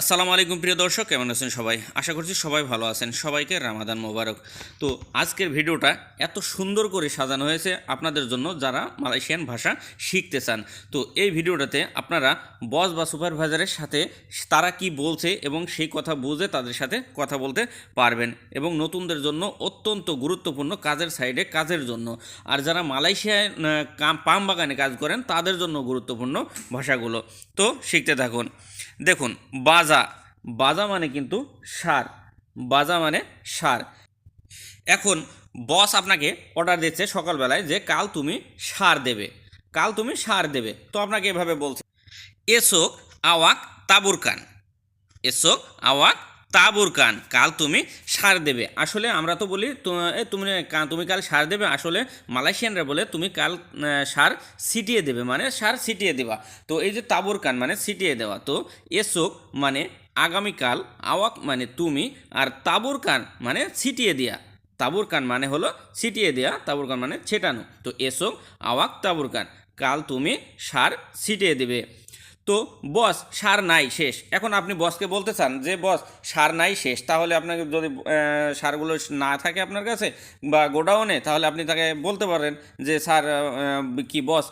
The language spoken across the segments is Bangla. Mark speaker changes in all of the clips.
Speaker 1: আসসালামু আলাইকুম প্রিয় দর্শক, কেমন আছেন সবাই? আশা করছি সবাই ভালো আছেন। সবাইকে রামাদান মোবারক। তো আজকের ভিডিওটা এত সুন্দর করে সাজানো হয়েছে আপনাদের জন্য যারা মালয়েশিয়ান ভাষা শিখতে চান। তো এই ভিডিওটাতে আপনারা বস বা সুপারভাইজারের সাথে তারা কি বলছে এবং সেই কথা বুঝে তাদের সাথে কথা বলতে পারবেন, এবং নতুনদের জন্য অত্যন্ত গুরুত্বপূর্ণ কাজের সাইডে কাজের জন্য। আর যারা মালয়েশিয়ায় পাম বাগানে কাজ করেন তাদের জন্য গুরুত্বপূর্ণ ভাষাগুলো। তো শিখতে থাকুন। দেখুন, বাজা বাজা মানে কিন্তু সার। বাজা মানে সার। এখন বস আপনাকে অর্ডার দিচ্ছে সকালবেলায় যে কাল তুমি সার দেবে, কাল তুমি সার দেবে। তো আপনাকে এভাবে বলছে, এসোক আওয়াক তাবুরকান, এসোক আওয়াক তাবুরকান, কাল তুমি সার দেবে। আসলে আমরা তো বলি তুমি কাল সার দেবে, আসলে মালয়েশিয়ানরা বলে তুমি কাল সার ছিটিয়ে দেবে, মানে সার ছিটিয়ে দেওয়া। তো এই যে তাবুরকান মানে ছিটিয়ে দেওয়া। তো এসোক মানে আগামীকাল, আওয়াক মানে তুমি, আর তাবুরকান মানে ছিটিয়ে দেওয়া। তাবুরকান মানে হলো ছিটিয়ে দেওয়া, তাবুরকান মানে ছেটানো। তো এসোক আওয়াক তাবুরকান, কাল তুমি সার ছিটিয়ে দেবে। তো বস সার নাই শেষ। এখন আপনি বসকে বলতে চান যে বস সার নাই শেষ, তাহলে আপনাকে যদি সারগুলো না থাকে আপনার কাছে বা গোডাউনে, তাহলে আপনি তাকে বলতে পারেন যে স্যার কি বস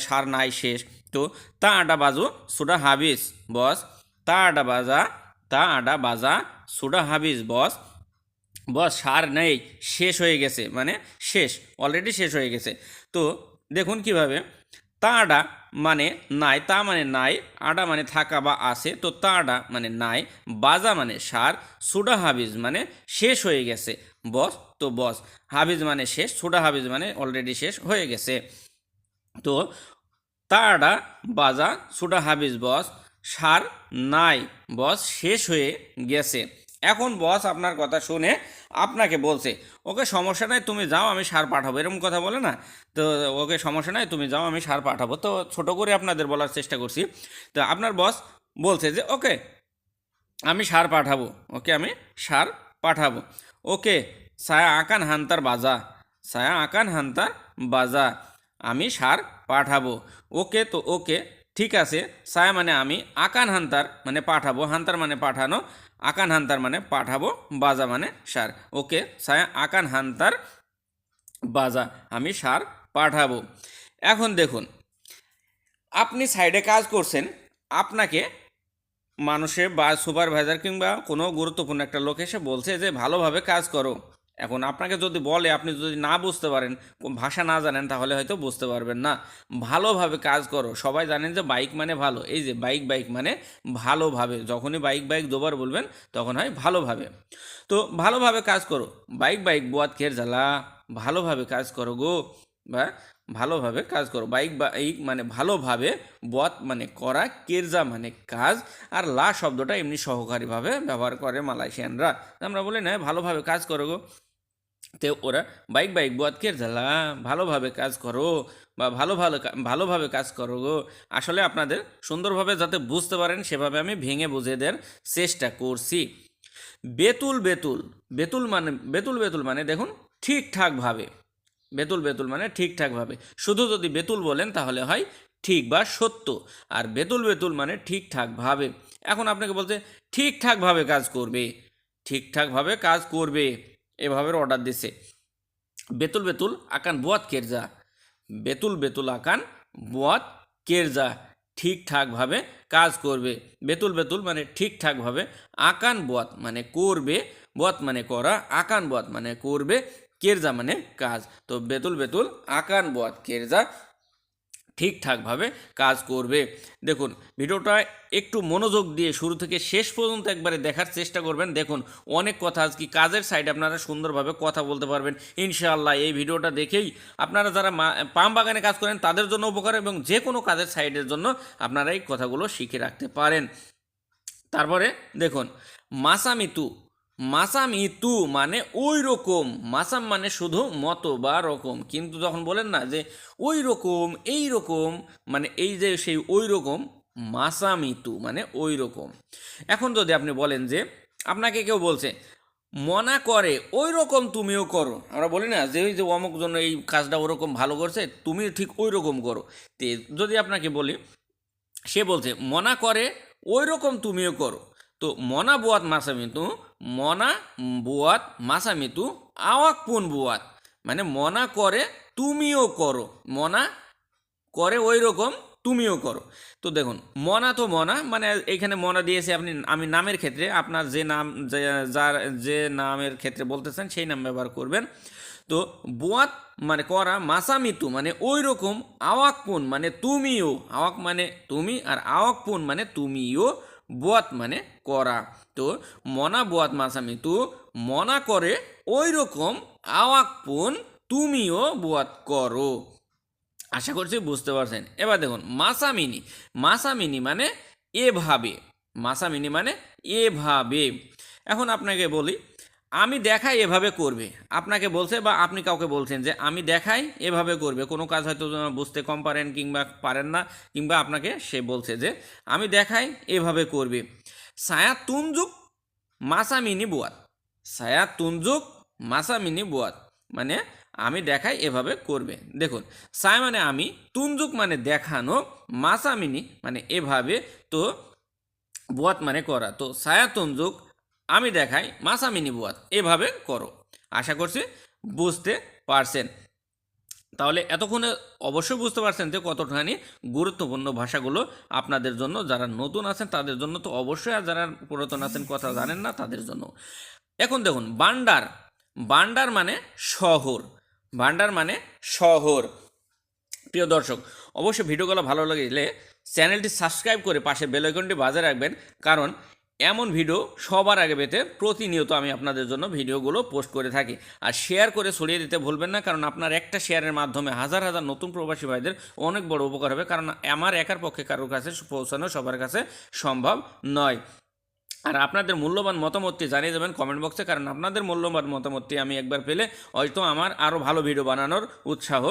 Speaker 1: সার নাই শেষ। তো তা আডা বাজু সুডা হাবিস বস, তা আডা বাজা, তা আডা বাজা সুডা হাবিস বস, বস সার নেই, শেষ হয়ে গেছে, মানে শেষ, অলরেডি শেষ হয়ে গেছে। তো দেখুন কিভাবে, তা আডা মানে নাই, তা মানে নাই, আডা মানে থাকা বা আছে। তো তা আডা মানে নাই, বাজা মানে সার, সুডা হাবিজ মানে শেষ হয়ে গেছে বস। তো বস হাবিজ মানে শেষ, সুডা হাবিজ মানে অলরেডি শেষ হয়ে গেছে। তো তা আডা বাজা সুডা হাবিজ বস, সার নাই বস, শেষ হয়ে গেছে। এখন বস আপনার কথা শুনে আপনাকে বলছে, ওকে সমস্যা নাই তুমি যাও, আমি সার পাঠাবো, এরকম কথা বলে না? তো ওকে সমস্যা নাই তুমি যাও, আমি সার পাঠাবো। তো ছোট করে আপনাদের বলার চেষ্টা করছি। তো আপনার বস বলছে যে ওকে আমি সার পাঠাবো, ওকে আমি সার পাঠাবো। ওকে সায়া আকান হান্তার বাজা, সায়া আকান হান্তার বাজা, আমি সার পাঠাবো। ওকে, তো ওকে ঠিক আছে। সায়া মানে আমি, আকান হান্তার মানে পাঠাবো, হান্তার মানে পাঠানো, আকান হান্তার মানে পাঠাবো, বাজা মানে সার। ওকে সায়া আকান হান্তার বাজা, আমি সার পাঠাবো। এখন দেখুন, আপনি সাইডে কাজ করছেন, আপনাকে মানুষে বা সুপারভাইজার কিংবা কোনো গুরুত্বপূর্ণ একটা লোক এসে বলছে যে ভালোভাবে কাজ করো। এখন আপনাকে যদি বলে, আপনি যদি না বুঝতে পারেন, ভাষা না জানেন, তাহলে হয়তো বুঝতে পারবেন না। ভালোভাবে কাজ করো, সবাই জানেন যে বাইক মানে ভালো, এই যে বাইক বাইক মানে ভালোভাবে, যখনই বাইক বাইক দুবার বলবেন তখন হয় ভালোভাবে। তো ভালোভাবে কাজ করো, বাইক বাইক বুয়াত খের জ্বালা, ভালোভাবে কাজ করো গো, বা ভালোভাবে কাজ করো। বাইক বাইক মানে ভালোভাবে, বত মানে করা, কেরজা মানে কাজ, আর লা শব্দটা এমনি সহকারীভাবে ব্যবহার করে মালয়েশিয়ানরা। আমরা বলি না ভালোভাবে কাজ করো গো, তো ওরা বাইক বাইক বুয়াত কেরজা লা, ভালোভাবে কাজ করো বা ভালোভাবে কাজ করো গো। আসলে আপনাদের সুন্দরভাবে যাতে বুঝতে পারেন সেভাবে আমি ভেঙে বুঝিয়ে দেওয়ার চেষ্টা করছি। বেতুল বেতুল, বেতুল বেতুল মানে দেখুন ঠিকঠাকভাবে, বেতুল বেতুল মানে ঠিকঠাকভাবে। শুধু যদি বেতুল বলেন তাহলে হয় ঠিক বা সত্য, আর বেতুল বেতুল মানে ঠিকঠাকভাবে। এখন আপনাকে বলতে ঠিকঠাকভাবে কাজ করবে, ঠিকঠাকভাবে কাজ করবে, এভাবে অর্ডার দিছে। বেতুল বেতুল আকান বুয়াত কেরজা, বেতুল বেতুল আকান বুয়াত কেরজা, ঠিকঠাকভাবে কাজ করবে। বেতুল বেতুল মানে ঠিকঠাকভাবে, আকান বুয়াত মানে করবে, বুয়াত মানে করা, আকান বুয়াত মানে করবে, কেরজা মানে কাজ। তো বেতুল বেতুল আকান বুয়াত কেরজা, ঠিকঠাকভাবে কাজ করবে। দেখুন, ভিডিওটা একটু মনোযোগ দিয়ে শুরু থেকে শেষ পর্যন্ত একবারে দেখার চেষ্টা করবেন। দেখুন, অনেক কথা আজকে কাজের সাইডে আপনারা সুন্দরভাবে কথা বলতে পারবেন ইনশাআল্লাহ। এই ভিডিওটা দেখেই আপনারা যারা পাম বাগানে কাজ করেন তাদের জন্য উপকার, এবং যে কোনো কাজের সাইডের জন্য আপনারা এই কথাগুলো শিখে রাখতে পারেন। তারপরে দেখুন, মাসামিতু, মাসামিতু মানে ওই রকম, মাসাম মানে শুধু মতো বা রকম, কিন্তু যখন বলেন না যে ওই রকম এই রকম, মানে এই যে সেই ওই রকম, মাসামিতু মানে ওই রকম। এখন যদি আপনি বলেন যে আপনাকে কেউ বলছে মনা করে ওই রকম তুমিও করো, আমরা বলি না যে ওই যে অমুক জন্য এই কাজটা ওরকম ভালো করছে, তুমি ঠিক ওই রকম করো। যদি আপনাকে বলি, সে বলছে মনা করে ওই রকম তুমিও করো, তো মনা বুয়াত মাসামিতু, মনা বুয়াত মাসামিতু আওয়াক পুন বুয়াত, মানে মনা করে তুমিও করো, মনা করে ওই রকম তুমিও করো। তো দেখুন মনা তো মনা, মানে এইখানে মনা দিয়েছে আপনি, আমি নামের ক্ষেত্রে আপনার যে নাম যার যে নামের ক্ষেত্রে বলতেছেন সেই নাম ব্যবহার করবেন। তো বুয়াত মানে করা, মাসামিতু মানে ওই রকম, আওয়াক পুন মানে তুমিও, আওয়াক মানে তুমি আর আওয়াক পুন মানে তুমিও, বুয়াত মানে করা। তো মনা বুয়াত মাসামিতু, মনা করে ওই রকম, আওয়াক পুন তুমিও বুয়াত করো। আশা করছি বুঝতে পারছেন। এবার দেখুন মাসামিনি, মাসামিনি মানে এভাবে, মাসামিনি মানে এভাবে। এখন আপনাকে বলি আমি দেখাই এভাবে করবে, আপনাকে বলছে বা আপনি কাউকে বলছেন যে আমি দেখাই এভাবে করবে, কোনো কাজ হয়তো বুঝতে কম পারেন কিংবা পারেন না, কিংবা আপনাকে সে বলছে যে আমি দেখাই এভাবে করবে। সায়া তুনজুক মাসামিনি বুয়াত, সায়া তুনজুক মাসামিনি বুয়াত, মানে আমি দেখাই এভাবে করবে। দেখুন সায় মানে আমি, তুনজুক মানে দেখানো, মাসামিনি মানে এভাবে, তো বুয়াত মানে করা। তো সায়া তুনজুক আমি দেখাই, মাসামিনি বুয়াত এভাবে করো। আশা করছি বুঝতে পারছেন। তাহলে এতক্ষণে অবশ্যই বুঝতে পারছেন যে কতখানি গুরুত্বপূর্ণ ভাষাগুলো আপনাদের জন্য, যারা নতুন আছেন তাদের জন্য তো অবশ্যই, আর যারা পুরাতন আছেন কথা জানেন না তাদের জন্য। এখন দেখুন বান্ডার, বান্ডার মানে শহর, বান্ডার মানে শহর। প্রিয় দর্শক অবশ্যই ভিডিওগুলো ভালো লাগলে চ্যানেলটি সাবস্ক্রাইব করে পাশে বেল আইকনটি বাজিয়ে রাখবেন, কারণ এমন ভিডিও সবার আগে পেতে প্রতিনিয়ত আমি আপনাদের জন্য ভিডিওগুলো পোস্ট করে থাকি। আর শেয়ার করে ছড়িয়ে দিতে ভুলবেন না, কারণ আপনার একটা শেয়ারের মাধ্যমে হাজার হাজার নতুন প্রবাসী ভাইদের অনেক বড় উপকার হবে, কারণ আমার একার পক্ষে কারোর কাছে পৌঁছানো সবার কাছে সম্ভব নয়। আর আপনাদের মূল্যবান মতামতটি জানিয়ে দেবেন কমেন্ট বক্সে, কারণ আপনাদের মূল্যবান মতামতটি আমি একবার পেলে হয়তো আমার আরও ভালো ভিডিও বানানোর উৎসাহ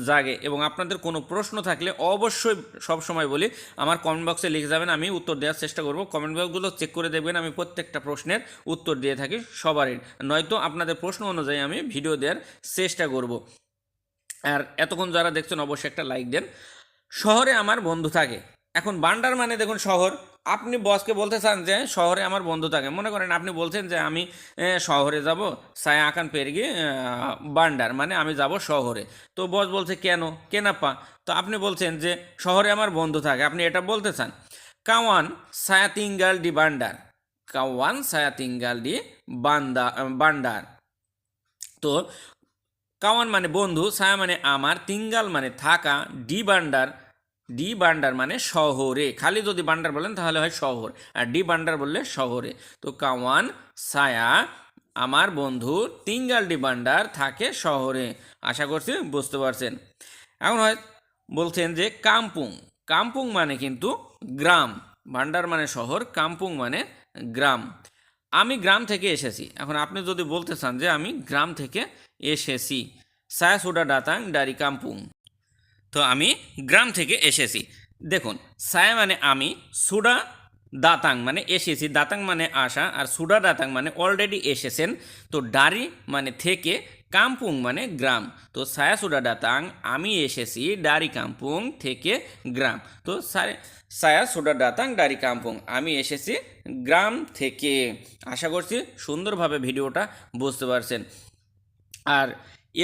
Speaker 1: জাগে। এবং আপনাদের কোনো প্রশ্ন থাকলে অবশ্যই, সবসময় বলি, আমার কমেন্ট বক্সে লিখে যাবেন, আমি উত্তর দেওয়ার চেষ্টা করব। কমেন্ট বক্সগুলো চেক করে দেখবেন, আমি প্রত্যেকটা প্রশ্নের উত্তর দিয়ে থাকি সবারই, নয়তো আপনাদের প্রশ্ন অনুযায়ী আমি ভিডিও দেওয়ার চেষ্টা করব। আর এতক্ষণ যারা দেখছেন অবশ্যই একটা লাইক দেন। শহরে আমার বন্ধু থাকে, এখন বান্ডার মানে দেখুন শহর, আপনি বসকে বলতে চান যে শহরে আমার বন্ধু থাকে, মনে করেন আপনি বলছেন যে আমি শহরে যাব, সায়া আকান পেরগি বান্ডার মানে আমি যাব শহরে। তো বস বলছে কেন, কেনাপা, তো আপনি বলছেন যে শহরে আমার বন্ধু থাকে, আপনি এটা বলতে চান। কাওয়ান সায়া তিঙ্গাল ডি বান্ডার, কাওয়ান সায়া তিঙ্গাল ডি বান্ডার। তো কাওয়ান মানে বন্ধু, সায়া মানে আমার, তিঙ্গাল মানে থাকা, ডি বান্ডার, ডি বান্ডার মানে শহরে, খালি যদি বান্ডার বলেন তাহলে হয় শহর, আর ডি বান্ডার বললে শহরে। তো কাওয়ান সায়া আমার বন্ধু, তিঙ্গাল ডি বান্ডার থাকে শহরে। আশা করছি বুঝতে পারছেন। এখন হয় বলছেন যে কামপুং, কামপুং মানে কিন্তু গ্রাম, বান্ডার মানে শহর, কামপুং মানে গ্রাম। আমি গ্রাম থেকে এসেছি, এখন আপনি যদি বলতে চান যে আমি গ্রাম থেকে এসেছি, সায়া সুডা ডাতাং ডারি কামপুং, তো আমি গ্রাম থেকে এসেছি। দেখুন সায়া মানে আমি, সুডা দাতাং মানে এসেছি, দাতাং মানে আসা, আর সুডা দাতাং মানে অলরেডি এসেছেন, তো ডারি মানে থেকে, কামপুং মানে গ্রাম। তো সায়া সুডা দাতাং আমি এসেছি ডারি কামপুং থেকে গ্রাম। তো সায়া সুডা দাতাং ডারি কামপুং আমি এসেছি গ্রাম থেকে। আশা করছি সুন্দরভাবে ভিডিওটা বুঝতে পারছেন। আর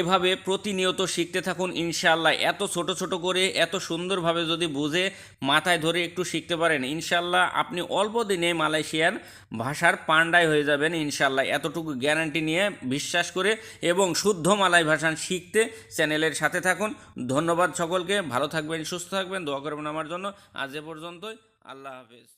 Speaker 1: এভাবে প্রতিনিয়ত শিখতে থাকুন ইনশাআল্লাহ। এত ছোট ছোট করে এত সুন্দরভাবে যদি বুঝে মাথায় ধরে একটু শিখতে পারেন, ইনশাআল্লাহ আপনি অল্প দিনে মালয়েশিয়ার ভাষার পান্ডায় হয়ে যাবেন ইনশাআল্লাহ, এতটুকু গ্যারান্টি নিয়ে বিশ্বাস করে। এবং শুদ্ধ মালয় ভাষা শিখতে চ্যানেলের সাথে থাকুন। ধন্যবাদ সকলকে, ভালো থাকবেন, সুস্থ থাকবেন, দোয়া করবেন আমার জন্য। আজ এ পর্যন্তই, আল্লাহ হাফেজ।